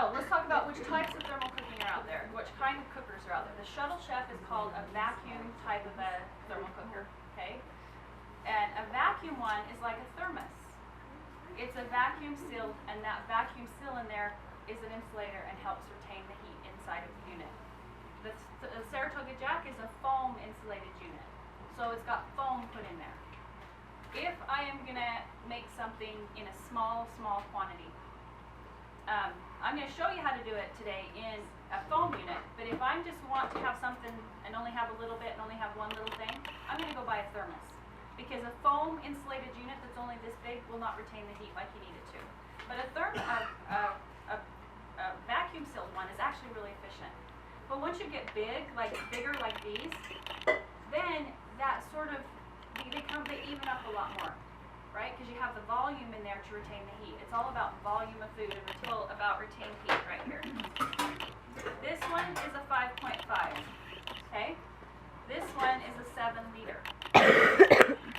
So let's talk about which types of thermal cooking are out there, which kind of cookers are out there. The Shuttle Chef is called a vacuum type of a thermal cooker, okay? And a vacuum one is like a thermos. It's a vacuum sealed, and that vacuum seal in there is an insulator and helps retain the heat inside of the unit. The Saratoga Jack is a foam insulated unit, so it's got foam put in there. If I am going to make something in a small quantity, I'm going to show you how to do it today in a foam unit, but if I just want to have something and only have a little bit and only have one little thing, I'm going to go buy a thermos. Because a foam insulated unit that's only this big will not retain the heat like you need it to. But a vacuum sealed one is actually really efficient. But once you get bigger like these, then that sort of, they even up a lot more, right? Because you have the volume in there to retain the heat. It's all about volume of food and about retained heat right here. This one is a 5.5, okay? This one is a 7 liter.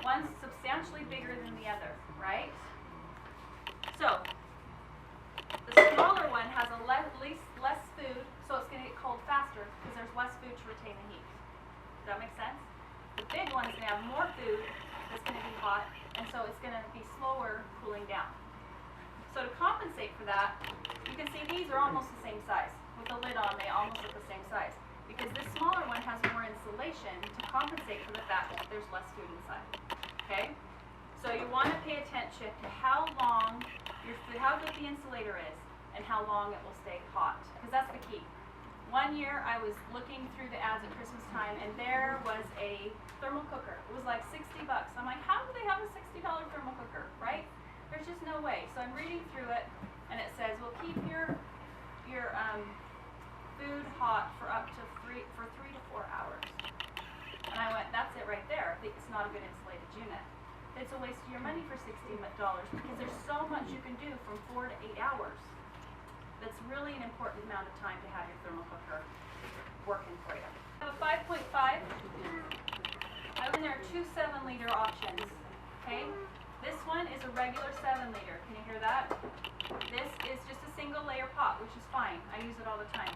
One's substantially bigger than the other, right? So, the smaller one has less food, so it's going to get cold faster because there's less food to retain the heat. Does that make sense? The big one is going to have more food that's going to be hot, and so it's going to be slower cooling down. So to compensate for that, you can see these are almost the same size. With the lid on, they almost look the same size. Because this smaller one has more insulation to compensate for the fact that there's less food inside. Okay? So you want to pay attention to how long how good the insulator is and how long it will stay hot. Because that's the key. One year I was looking through the ads at Christmas time and there was a thermal cooker. It was like 60 bucks. I'm like, how do they have a $60 thermal cooker, right? There's just no way. So I'm reading through it and it says, well, keep your food hot for up to 3 to 4 hours. And I went, that's it right there. It's not a good insulated unit. It's a waste of your money for $60 because there's so much you can do from 4 to 8 hours. That's really an important amount of time to have your thermal cooker working for you. I have a 5.5. And then there are two 7-liter options. Okay? This one is a regular 7-liter. Can you hear that? This is just a single layer pot, which is fine. I use it all the time.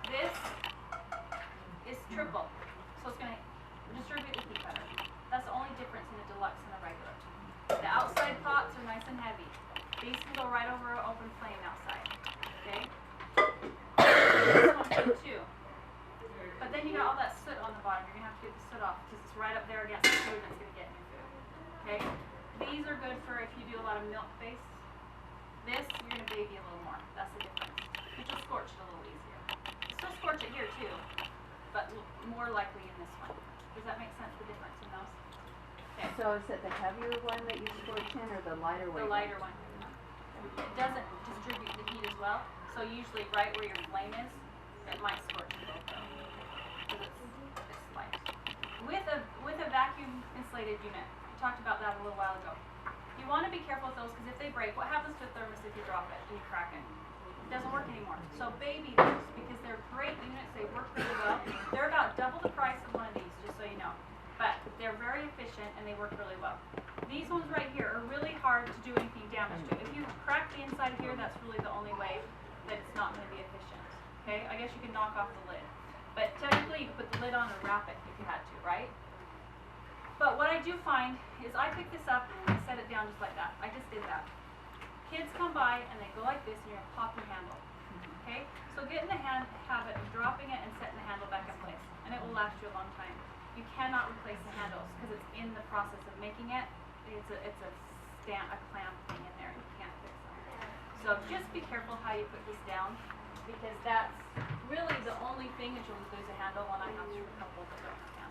This is triple, so it's going to distribute the heat better. That's the only difference in the deluxe and the regular. The outside pots are nice and heavy. These can go right over an open flame outside. Okay? This one can too. But then you got all that soot on the bottom. You're going to have to get the soot off because it's right up there against the food and it's going to get in your food. Okay? These are good for if you do a lot of milk-based. This, you're going to baby a little more. That's the difference. But you'll scorch it a little easier. Still scorch it here too, but more likely in this one. Does that make sense, the difference in those? Okay. So is it the heavier one that you scorch in or the lighter one? The lighter one. It doesn't distribute the heat as well, so usually right where your flame is, it might scorch you both though. Because it's light. With a vacuum insulated unit, we talked about that a little while ago. You want to be careful with those because if they break, what happens to a thermos if you drop it and you crack it? It doesn't work anymore. So baby those because they're great units. They work really well. They're about double the price of one of these, just so you know. But they're very efficient and they work really well. These ones right here are really hard to do anything damage to. If you crack the inside here, that's really the only way that it's not going to be efficient. Okay? I guess you can knock off the lid. But technically, you could put the lid on and wrap it if you had to, right? But what I do find is I pick this up and set it down just like that. I just did that. Kids come by and they go like this and you're going to pop your handle. Okay? So get in the habit of dropping it and setting the handle back in place. And it will last you a long time. You cannot replace the handles because it's in the process of making it. It's a clamp thing in there. You can't fix it. So just be careful how you put this down because that's really the only thing that you'll lose a handle when I have to a couple of them.